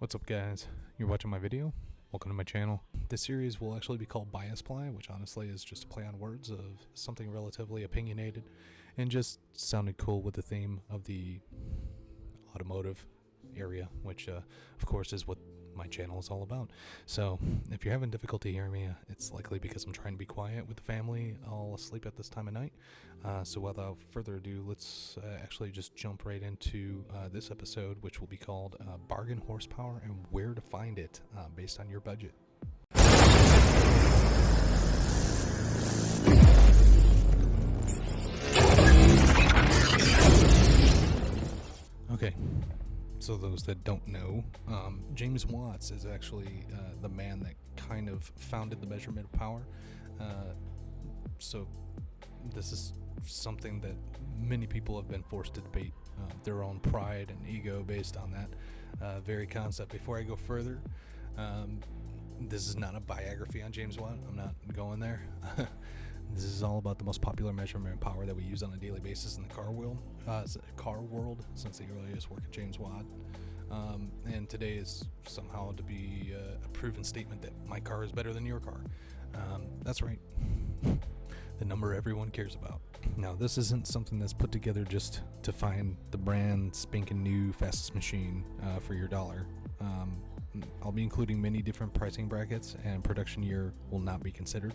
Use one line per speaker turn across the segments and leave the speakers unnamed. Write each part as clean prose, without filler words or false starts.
What's up, guys? You're watching my video. Welcome to my channel. This series will actually be called Bias Ply, which honestly is just a play on words of something relatively opinionated and just sounded cool with the theme of the automotive area, which of course is what my channel is all about. So if you're having difficulty hearing me, it's likely because I'm trying to be quiet with the family all asleep at this time of night. So without further ado, let's actually just jump right into this episode, which will be called Bargain Horsepower and Where to Find It based on your budget. Okay, so those that don't know, James Watts is actually the man that kind of founded the measurement of power. So this is something that many people have been forced to debate their own pride and ego based on that very concept. Before I go further, this is not a biography on James Watt. I'm not going there. This is all about the most popular measurement of power that we use on a daily basis in the car world since the earliest work of James Watt. And today is somehow to be a proven statement that my car is better than your car. That's right. The number everyone cares about. Now, this isn't something that's put together just to find the brand spanking new fastest machine for your dollar. I'll be including many different pricing brackets, and production year will not be considered.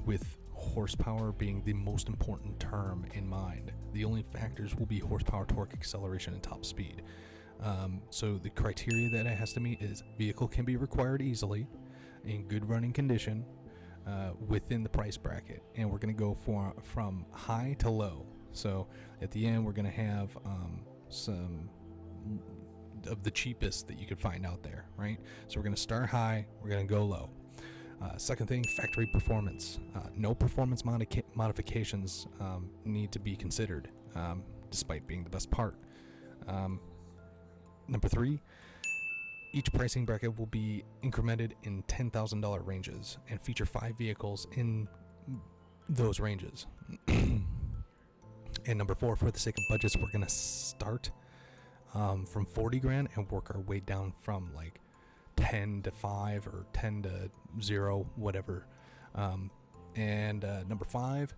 With horsepower being the most important term in mind. The only factors will be horsepower, torque, acceleration, and top speed. So the criteria that it has to meet is vehicle can be required easily, in good running condition, within the price bracket. And we're going to go from high to low. So at the end, we're going to have some of the cheapest that you could find out there, right? So we're going to start high, we're going to go low. Second thing, factory performance. No performance modifications need to be considered, despite being the best part. Number 3, each pricing bracket will be incremented in $10,000 ranges and feature 5 vehicles in those ranges. And number 4, for the sake of budgets, we're going to start from 40 grand and work our way down from like 10 to 5 or 10 to 0, whatever. And number 5,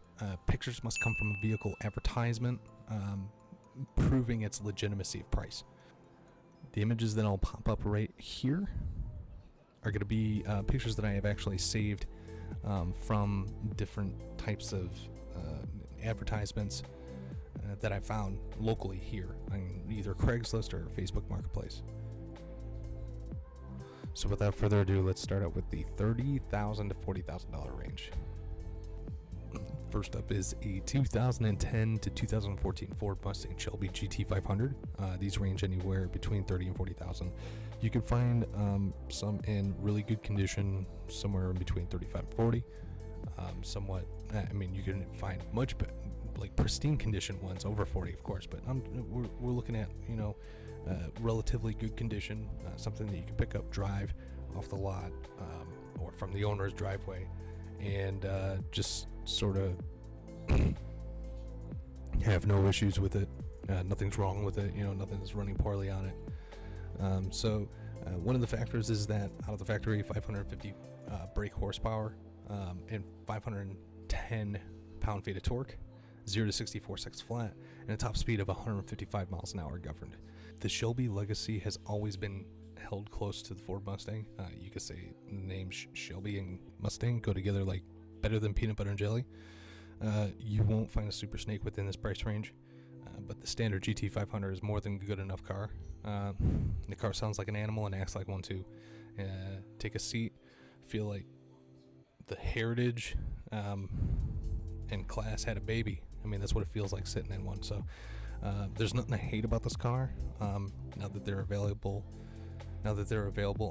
pictures must come from a vehicle advertisement proving its legitimacy of price. The images that I'll pop up right here are going to be pictures that I have actually saved from different types of advertisements that I found locally here on either Craigslist or Facebook Marketplace. So without further ado, let's start out with the $30,000 to $40,000 range. First up is a 2010 to 2014 Ford Mustang Shelby GT500. These range anywhere between $30,000 and $40,000. You can find some in really good condition, somewhere in between $35,000 and $40,000. Somewhat, you can find much better, like pristine condition ones over $40,000, of course. But we're looking at relatively good condition, something that you can pick up, drive off the lot or from the owner's driveway, and just sort of have no issues with it. Nothing's wrong with it, nothing's running poorly on it. So one of the factors is that out of the factory, 550 brake horsepower and 510 pound-feet of torque, 0 to 64 seconds flat, and a top speed of 155 miles an hour governed. The Shelby legacy has always been held close to the Ford Mustang. You could say the names Shelby and Mustang go together like better than peanut butter and jelly. You won't find a Super Snake within this price range, but the standard GT500 is more than a good enough car. The car sounds like an animal and acts like one too. Take a seat, feel like the heritage and class had a baby. That's what it feels like sitting in one. So there's nothing I hate about this car. Now that they're available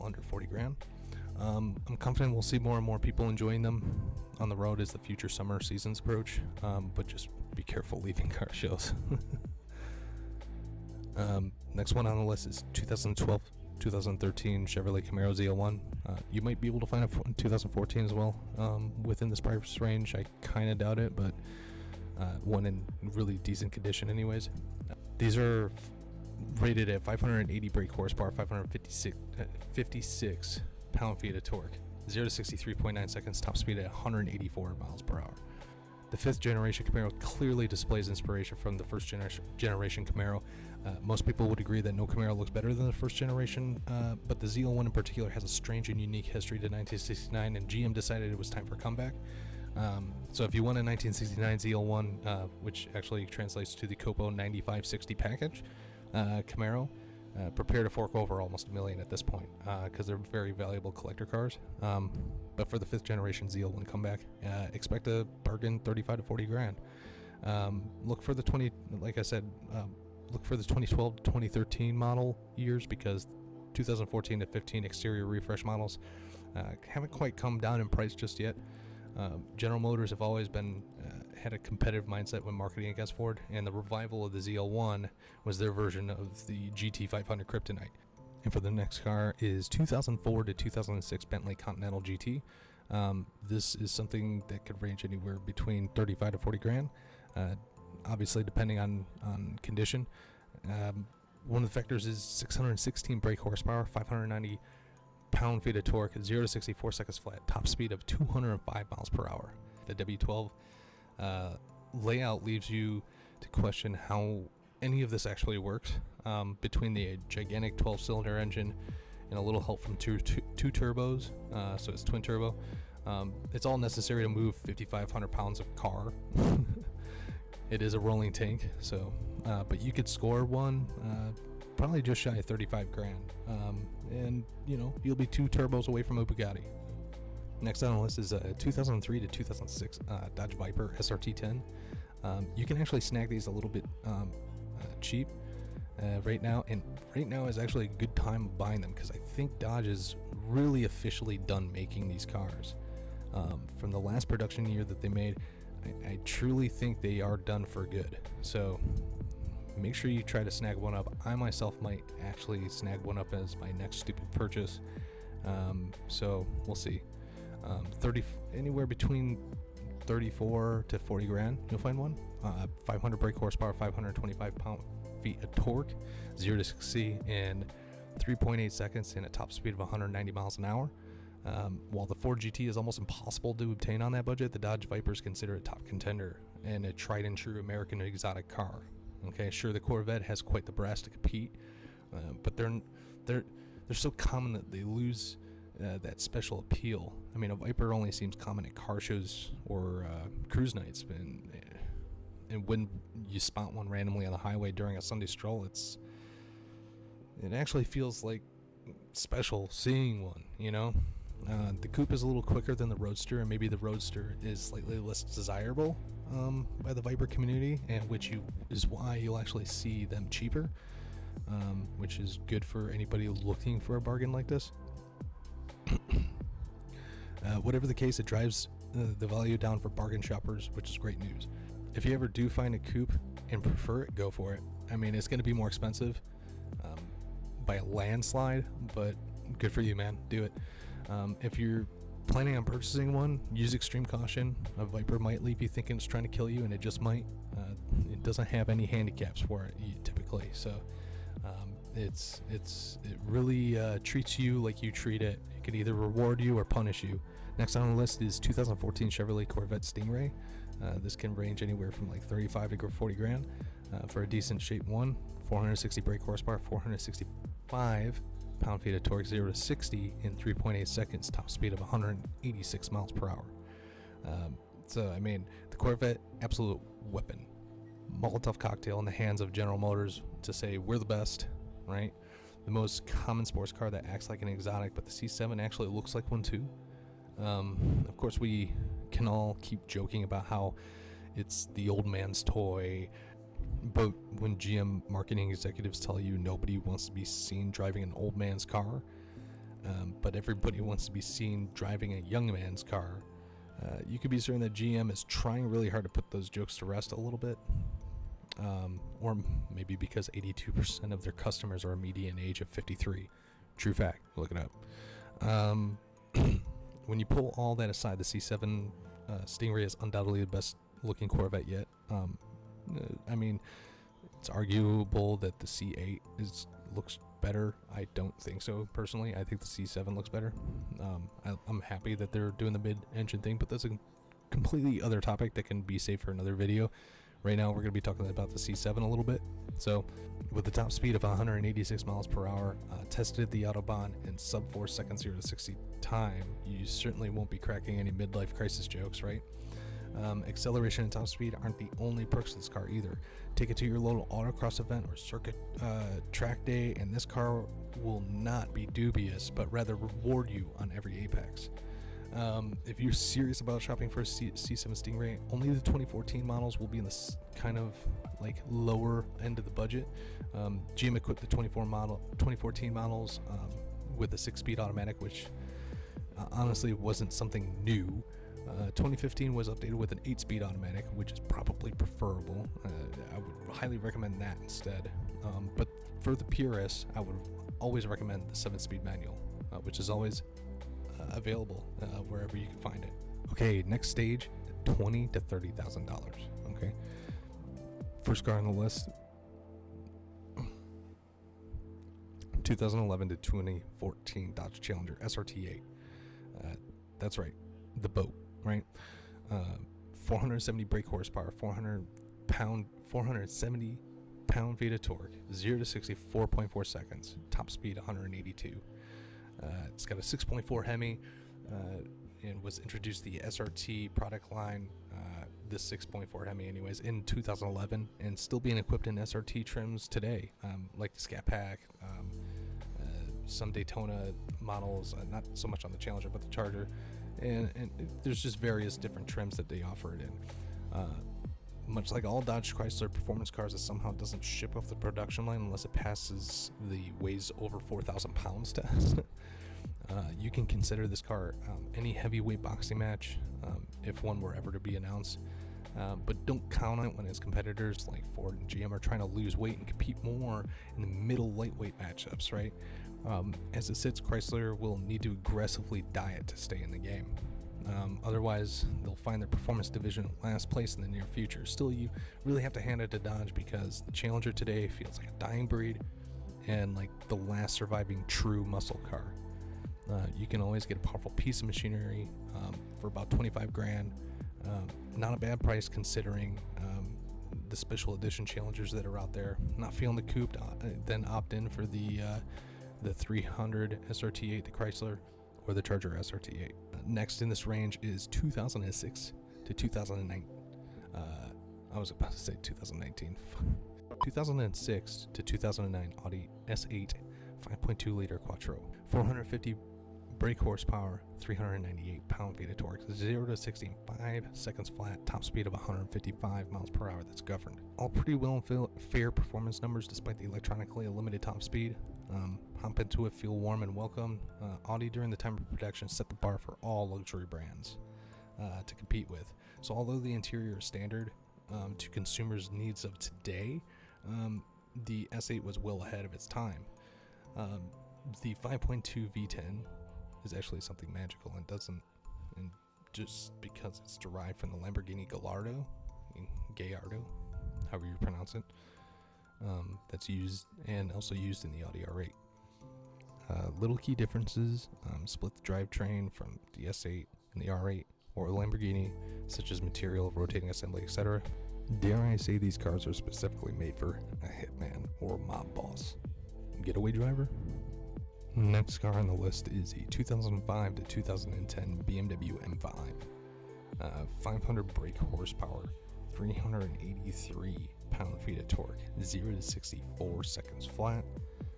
under 40 grand. I'm confident we'll see more and more people enjoying them on the road as the future summer seasons approach. But just be careful leaving car shows. Next one on the list is 2012, 2013 Chevrolet Camaro ZL1. You might be able to find it in 2014 as well within this price range. I kind of doubt it, but one in really decent condition anyways. These are rated at 580 brake horsepower, 56 pound-feet of torque, 0 to 63.9 seconds, top speed at 184 miles per hour. The 5th generation Camaro clearly displays inspiration from the first generation Camaro. Most people would agree that no Camaro looks better than the first generation, but the ZL1 in particular has a strange and unique history to 1969, and GM decided it was time for a comeback. So if you want a 1969 ZL1, which actually translates to the Copo 9560 package Camaro, prepare to fork over almost $1 million at this point, because they're very valuable collector cars. But for the 5th generation ZL1 comeback, expect a bargain, 35 to 40 grand. Look for the 2012 to 2013 model years, because 2014 to 15 exterior refresh models haven't quite come down in price just yet. General Motors have always had a competitive mindset when marketing against Ford, and the revival of the ZL1 was their version of the GT500 Kryptonite. And for the next car is 2004 to 2006 Bentley Continental GT. This is something that could range anywhere between 35 to 40 grand, obviously depending on condition. One of the factors is 616 brake horsepower, 590 pound-feet of torque, 0 to 64 seconds flat, top speed of 205 miles per hour. The W12 layout leaves you to question how any of this actually works. Between the gigantic 12-cylinder engine and a little help from two turbos, so it's twin turbo, it's all necessary to move 5,500 pounds of car. It is a rolling tank, so but you could score one probably just shy of 35 grand, and you'll be 2 turbos away from a Bugatti. Next on the list is a 2003 to 2006 Dodge Viper SRT10. You can actually snag these a little bit cheap right now, and right now is actually a good time of buying them, because I think Dodge is really officially done making these cars. From the last production year that they made, I truly think they are done for good. So make sure you try to snag one up. I myself might actually snag one up as my next stupid purchase. So we'll see. 30 anywhere between 34 to 40 grand, you'll find one. 500 brake horsepower, 525 pound-feet of torque, 0 to 60 in 3.8 seconds, and a top speed of 190 miles an hour. While the Ford GT is almost impossible to obtain on that budget, the Dodge Viper is considered a top contender and a tried and true American exotic car. Okay, sure, the Corvette has quite the brass to compete, but they're so common that they lose that special appeal. I mean, a Viper only seems common at car shows or cruise nights, and when you spot one randomly on the highway during a Sunday stroll, it actually feels like special seeing one, The coupe is a little quicker than the Roadster, and maybe the Roadster is slightly less desirable by the Viper community, and is why you'll actually see them cheaper, which is good for anybody looking for a bargain like this. Whatever the case, it drives the value down for bargain shoppers, which is great news. If you ever do find a coupe and prefer it, go for it. I mean, it's going to be more expensive by a landslide, but good for you, man. Do it. If you're planning on purchasing one, use extreme caution. A Viper might leave you thinking it's trying to kill you, and it just might. It doesn't have any handicaps for it typically, so it really treats you like you treat it. It can either reward you or punish you. Next on the list is 2014 Chevrolet Corvette Stingray. This can range anywhere from like 35 to 40 grand for a decent shape one. 460 brake horsepower, 465 pound-feet of torque, 0 to 60 in 3.8 seconds, top speed of 186 miles per hour. So, I mean, the Corvette, absolute weapon. Molotov cocktail in the hands of General Motors to say, we're the best, right? The most common sports car that acts like an exotic, but the C7 actually looks like one too. Of course, we can all keep joking about how it's the old man's toy, but when GM marketing executives tell you nobody wants to be seen driving an old man's car, but everybody wants to be seen driving a young man's car, you could be certain that GM is trying really hard to put those jokes to rest a little bit. Or maybe because 82% of their customers are a median age of 53. True fact. Look it up. When you pull all that aside, the C7 Stingray is undoubtedly the best looking Corvette yet. I mean, It's arguable that the C8 looks better. I don't think so personally. I think the C7 looks better. I'm happy that they're doing the mid-engine thing, but that's a completely other topic that can be saved for another video. Right now we're going to be talking about the C7 a little bit. So with the top speed of 186 miles per hour, tested the Autobahn in sub 4 seconds 0 to 60 time, you certainly won't be cracking any midlife crisis jokes, right? Acceleration and top speed aren't the only perks of this car either. Take it to your local autocross event or circuit track day, and this car will not be dubious, but rather reward you on every apex. If you're serious about shopping for a C7 Stingray, only the 2014 models will be in this kind of like lower end of the budget. GM equipped the 2014 models with a 6-speed automatic, which honestly wasn't something new. 2015 was updated with an 8-speed automatic, which is probably preferable. I would highly recommend that instead. But for the purists, I would always recommend the 7-speed manual, which is always available wherever you can find it. Okay, next stage, $20,000 to $30,000. Okay, first car on the list, 2011 to 2014 Dodge Challenger SRT8. That's right, the boat, right? 470 brake horsepower, 470 pound-feet of torque, 0 to 60 4.4 seconds, top speed 182. It's got a 6.4 Hemi, and was introduced the SRT product line, this 6.4 Hemi anyways, in 2011, and still being equipped in SRT trims today, like the Scat Pack, some Daytona models, not so much on the Challenger but the Charger, and there's just various different trims that they offer it in. Much like all Dodge Chrysler performance cars, it somehow doesn't ship off the production line unless it passes the weighs over 4,000 pounds test. You can consider this car any heavyweight boxing match if one were ever to be announced, but don't count on it when its competitors like Ford and GM are trying to lose weight and compete more in the middle lightweight matchups, right? As it sits, Chrysler will need to aggressively diet to stay in the game. Otherwise, they'll find their performance division last place in the near future. Still, you really have to hand it to Dodge because the Challenger today feels like a dying breed and like the last surviving true muscle car. You can always get a powerful piece of machinery for about 25 grand. Not a bad price considering the special edition Challengers that are out there. Not feeling the coupe, then opt in for the 300 SRT8, the Chrysler, or the Charger SRT8. Next in this range is 2006 to 2009. I was about to say 2019. 2006 to 2009 Audi S8 5.2 liter Quattro, 450 brake horsepower, 398 pound-feet of torque, 0 to 60 in 5 seconds flat, top speed of 155 miles per hour that's governed. All pretty well and fair performance numbers despite the electronically limited top speed. Hop into it, feel warm and welcome. Audi during the time of production set the bar for all luxury brands to compete with. So although the interior is standard to consumers' needs of today, the S8 was well ahead of its time. The 5.2 V10 is actually something magical and just because it's derived from the Lamborghini Gallardo, however you pronounce it, that's used and also used in the Audi R8. Little key differences, split the drivetrain from the S8 and the R8 or Lamborghini, such as material, rotating assembly, etc. Dare I say these cars are specifically made for a hitman or a mob boss. Getaway driver? Next car on the list is a 2005 to 2010 BMW M5. 500 brake horsepower, 383 pound-feet of torque, 0 to 64 seconds flat,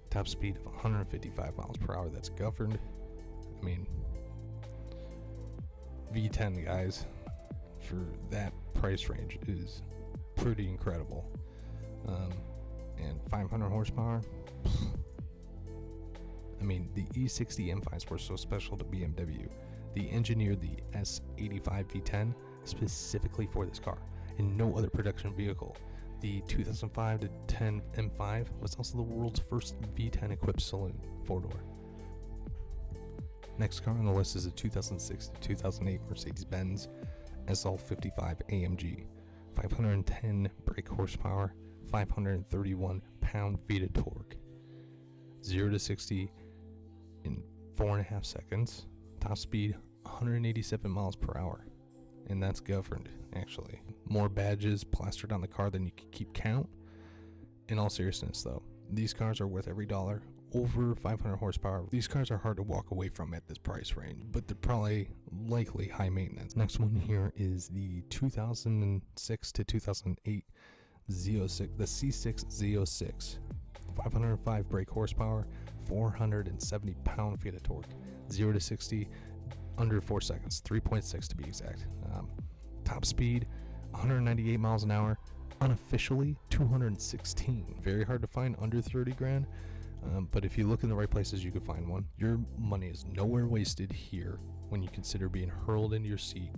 top speed of 155 miles per hour that's governed. I mean, V10, guys, for that price range is pretty incredible. And 500 horsepower, I mean, the E60 M5s were so special to BMW. They engineered the S85 V10 specifically for this car, and no other production vehicle. The 2005 to 10 M5 was also the world's first V10 equipped saloon, 4-door. Next car on the list is a 2006 to 2008 Mercedes-Benz SL55 AMG, 510 brake horsepower, 531 pound-feet of torque. 0 to 60 in 4.5 seconds. Top speed 187 miles per hour. And that's governed, actually. More badges plastered on the car than you can keep count. In all seriousness, though, these cars are worth every dollar. Over 500 horsepower. These cars are hard to walk away from at this price range, but they're probably likely high maintenance. Next one here is the 2006 to 2008 Z06, the C6 Z06. 505 brake horsepower, 470 pound-feet of torque. 0 to 60 under 4 seconds, 3.6 to be exact. Top speed 198 miles an hour. Unofficially 216. Very hard to find under 30 grand. But if you look in the right places, you can find one. Your money is nowhere wasted here when you consider being hurled into your seat,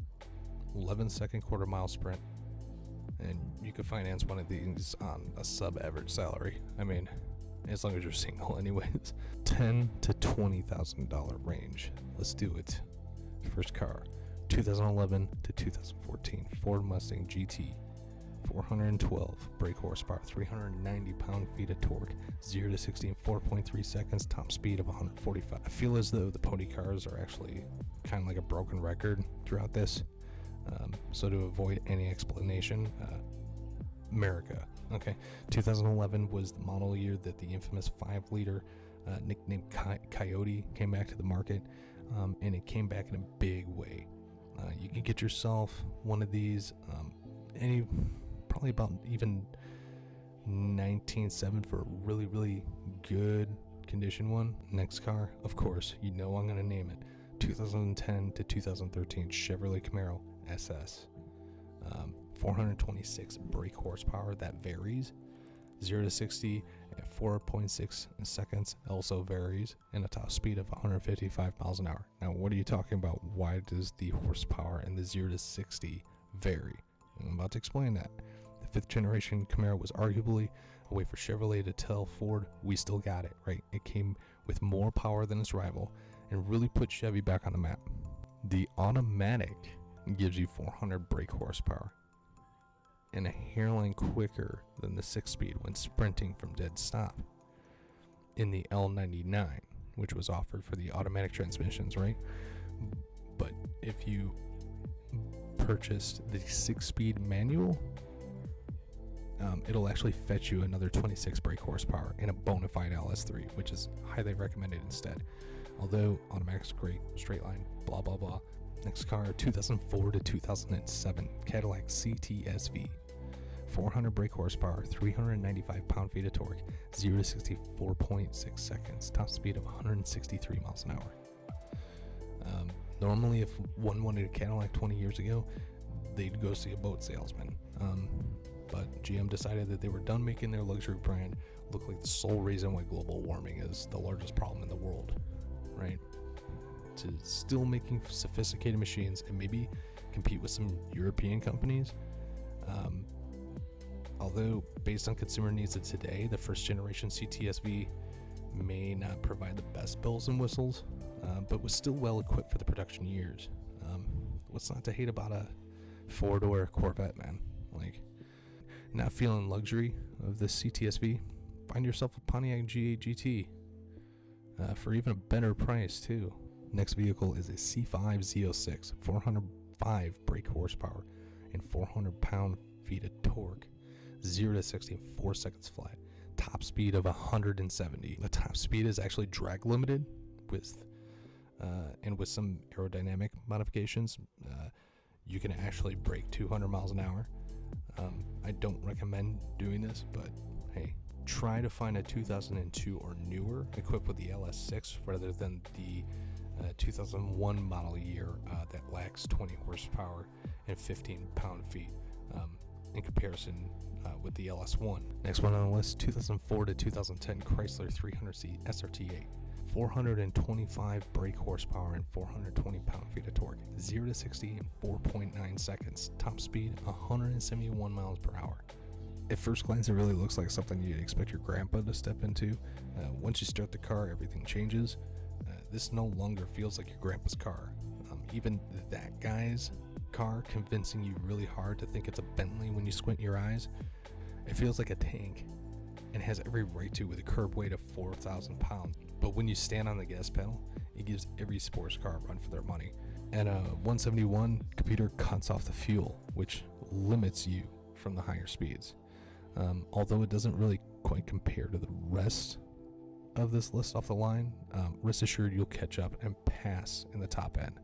11-second quarter-mile sprint, and you can finance one of these on a sub-average salary. I mean, as long as you're single, anyways. $10,000 to $20,000 range. Let's do it. First car, 2011 to 2014 Ford Mustang GT. 412 brake horsepower, 390 pound-feet of torque, 0 to 60 in 4.3 seconds, top speed of 145. I feel as though the pony cars are actually kind of like a broken record throughout this. So to avoid any explanation, America. Okay, 2011 was the model year that the infamous 5-liter nicknamed Coyote came back to the market, and it came back in a big way. You can get yourself one of these, probably about even 19.7 for a really, really good condition one. Next car, of course, you know I'm going to name it. 2010 to 2013 Chevrolet Camaro SS. 426 brake horsepower, that varies. 0 to 60 at 4.6 seconds also varies, and a top speed of 155 miles an hour. Now, what are you talking about? Why does the horsepower and the 0 to 60 vary? I'm about to explain that. The 5th generation Camaro was arguably a way for Chevrolet to tell Ford, we still got it, right? It came with more power than its rival and really put Chevy back on the map. The automatic gives you 400 brake horsepower and a hairline quicker than the 6-speed when sprinting from dead stop. In the L99, which was offered for the automatic transmissions, right? But if you purchased the 6-speed manual, it'll actually fetch you another 26 brake horsepower in a bona fide LS3, which is highly recommended instead. Although automatic's great, straight line, blah blah blah. Next car, 2004 to 2007 Cadillac CTSV. 400 brake horsepower, 395 pound-feet of torque, 0 to 60 4.6 seconds, top speed of 163 miles an hour. Normally, if one wanted a Cadillac 20 years ago, they'd go see a boat salesman. But GM decided that they were done making their luxury brand look like the sole reason why global warming is the largest problem in the world, right? To still making sophisticated machines and maybe compete with some European companies. Although, based on consumer needs of today, the first generation CTSV may not provide the best bells and whistles, but was still well equipped for the production years. What's not to hate about a Ford or a Corvette, man? Like, not feeling luxury of the CTSV? Find yourself a Pontiac G8 GT for even a better price too. Next vehicle is a C5 Z06, 405 brake horsepower and 400 pound-feet of torque, 0 to 60 in 4 seconds flat, top speed of 170. The top speed is actually drag limited with some aerodynamic modifications. You can actually brake 200 miles an hour. I don't recommend doing this, but hey, try to find a 2002 or newer equipped with the LS6 rather than the 2001 model year that lacks 20 horsepower and 15 pound-feet in comparison with the LS1. Next one on the list, 2004 to 2010 Chrysler 300C SRT8. 425 brake horsepower and 420 pound-feet of torque, 0 to 60 in 4.9 seconds, top speed 171 miles per hour. At first glance, it really looks like something you'd expect your grandpa to step into. Once you start the car, everything changes. This no longer feels like your grandpa's car. Even that guy's car convincing you really hard to think it's a Bentley when you squint your eyes. It feels like a tank and has every right to, with a curb weight of 4,000 pounds. But when you stand on the gas pedal, it gives every sports car a run for their money. And a 171 computer cuts off the fuel, which limits you from the higher speeds. Although it doesn't really quite compare to the rest of this list off the line, rest assured you'll catch up and pass in the top end.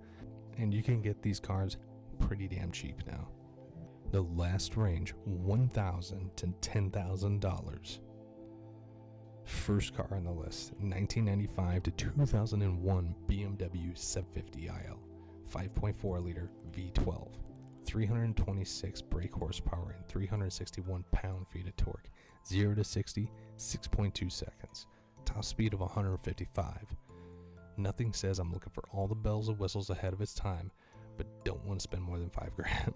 And you can get these cars pretty damn cheap now. The last range, $1,000 to $10,000. First car on the list, 1995 to 2001 BMW 750 IL, 5.4 liter V12, 326 brake horsepower and 361 pound-feet of torque, 0 to 60, 6.2 seconds, top speed of 155. Nothing says I'm looking for all the bells and whistles ahead of its time, but don't want to spend more than $5,000.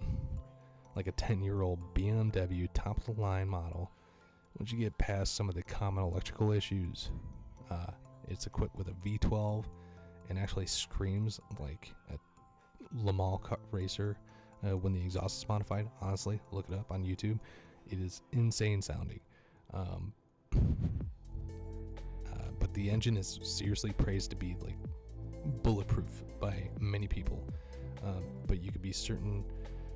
Like a 10-year-old BMW top-of-the-line model. Once you get past some of the common electrical issues, it's equipped with a V12 and actually screams like a Le Mans racer when the exhaust is modified. Honestly, look it up on YouTube. It is insane sounding. But the engine is seriously praised to be like bulletproof by many people. But you could be certain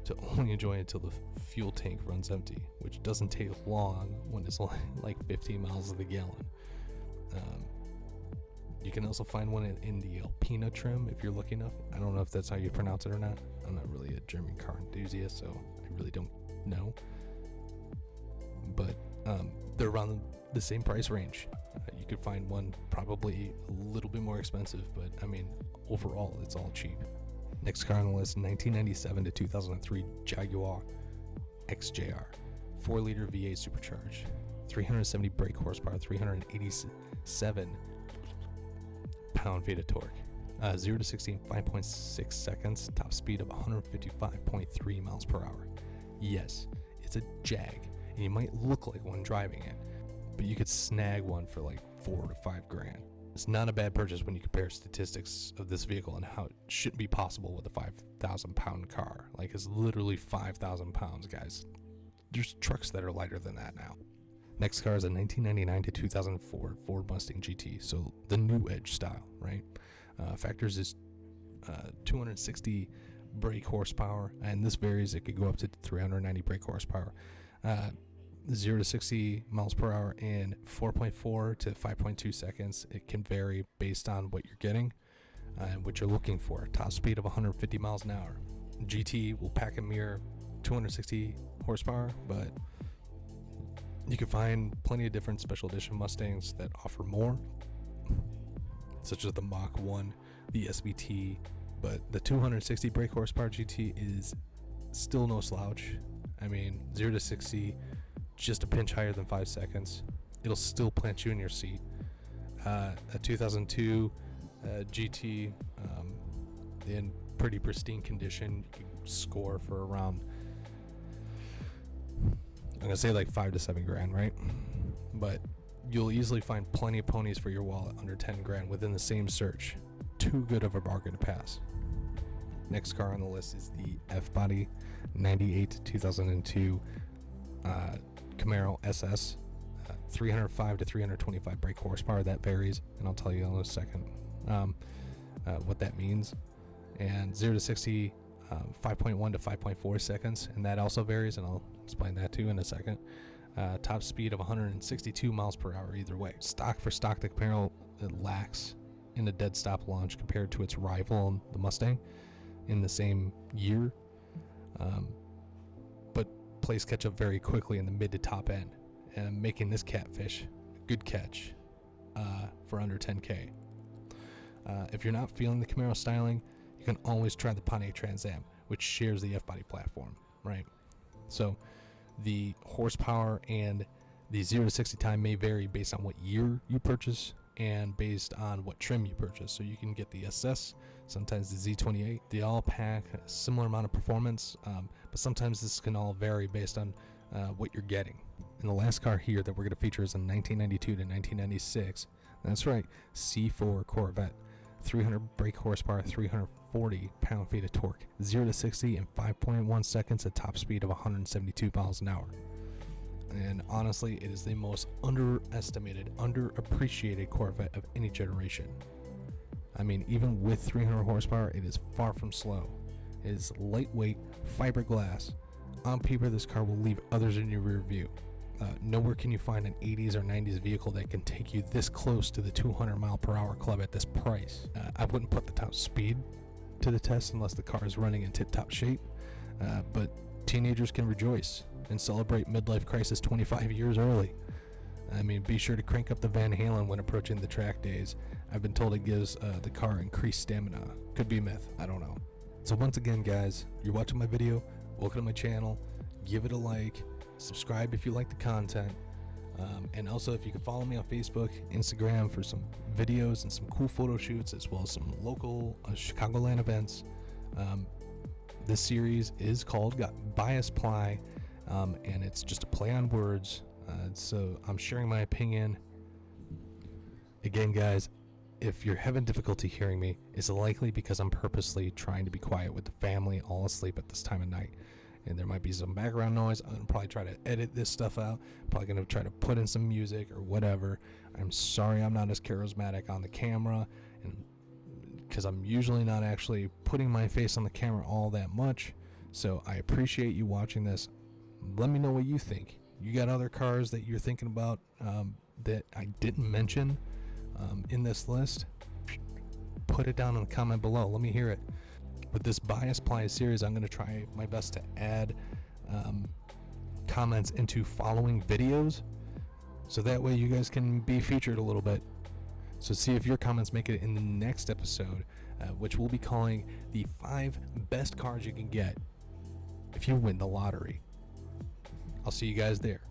to only enjoy it until the fuel tank runs empty, which doesn't take long when it's like 15 miles to the gallon. You can also find one in the Alpina trim if you're lucky enough. I don't know if that's how you pronounce it or not. I'm not really a German car enthusiast, so I really don't know. But they're around the same price range. You could find one probably a little bit more expensive, but I mean, overall, it's all cheap. Next car on the list, 1997 to 2003 Jaguar XJR, 4-liter V8 supercharged, 370 brake horsepower, 387 pound-feet of torque, 0 to 60 in 5.6 seconds, top speed of 155.3 miles per hour. Yes, it's a Jag, and you might look like one driving it, but you could snag one for like $4,000 to $5,000. It's not a bad purchase when you compare statistics of this vehicle and how it shouldn't be possible with a 5,000 pound car. Like, it's literally 5,000 pounds, guys. There's trucks that are lighter than that now. Next car is a 1999 to 2004 Ford Mustang GT, so the new Edge style, right? Factors is 260 brake horsepower, and this varies. It could go up to 390 brake horsepower. 0 to 60 miles per hour in 4.4 to 5.2 seconds. It can vary based on what you're getting and what you're looking for. Top speed of 150 miles an hour. GT will pack a mere 260 horsepower, but you can find plenty of different special edition Mustangs that offer more, such as the Mach 1, the SVT, but the 260 brake horsepower GT is still no slouch. I mean, 0 to 60, just a pinch higher than 5 seconds. It'll still plant you in your seat. A 2002 GT in pretty pristine condition, you can score for around, I'm gonna say like $5,000 to $7,000, right? But you'll easily find plenty of ponies for your wallet under $10,000 within the same search. Too good of a bargain to pass. Next car on the list is the F-Body 98 to 2002 Camaro SS, 305 to 325 brake horsepower. That varies, and I'll tell you in a second what that means. And 0 to 60, 5.1 to 5.4 seconds, and that also varies, and I'll explain that too in a second. Top speed of 162 miles per hour either way. Stock for stock, the Camaro lacks in a dead stop launch compared to its rival, the Mustang, in the same year. But plays catch up very quickly in the mid to top end, and making this catfish a good catch for under $10,000. If you're not feeling the Camaro styling, you can always try the Pontiac Trans Am, which shares the F-Body platform, right? So the horsepower and the 0 to 60 time may vary based on what year you purchase and based on what trim you purchase. So you can get the SS, sometimes the Z28. They all pack a similar amount of performance, but sometimes this can all vary based on what you're getting. And the last car here that we're going to feature is a 1992 to 1996. That's right, C4 Corvette. 300 brake horsepower, 340 pound-feet of torque, 0 to 60 in 5.1 seconds at top speed of 172 miles an hour. And honestly, it is the most underestimated, underappreciated Corvette of any generation. I mean, even with 300 horsepower, it is far from slow. It is lightweight, fiberglass. On paper, this car will leave others in your rear view. Nowhere can you find an 80s or 90s vehicle that can take you this close to the 200 mile per hour club at this price. I wouldn't put the top speed to the test unless the car is running in tip-top shape, but teenagers can rejoice and celebrate midlife crisis 25 years early. I mean, be sure to crank up the Van Halen when approaching the track days. I've been told it gives the car increased stamina. Could be a myth, I don't know. So once again, guys, you're watching my video, welcome to my channel, give it a like, subscribe if you like the content, and also if you can follow me on Facebook, Instagram for some videos and some cool photo shoots, as well as some local Chicagoland events. This series is called Bias Ply, and it's just a play on words, so I'm sharing my opinion. Again, guys, if you're having difficulty hearing me, it's likely because I'm purposely trying to be quiet with the family all asleep at this time of night. And there might be some background noise. I'm going to probably try to edit this stuff out. Probably going to try to put in some music or whatever. I'm sorry I'm not as charismatic on the camera, and because I'm usually not actually putting my face on the camera all that much. So I appreciate you watching this. Let me know what you think. You got other cars that you're thinking about that I didn't mention in this list? Put it down in the comment below. Let me hear it. With this Bias Ply series, I'm going to try my best to add comments into following videos, so that way you guys can be featured a little bit. So see if your comments make it in the next episode, which we'll be calling the 5 best cars you can get if you win the lottery. I'll see you guys there.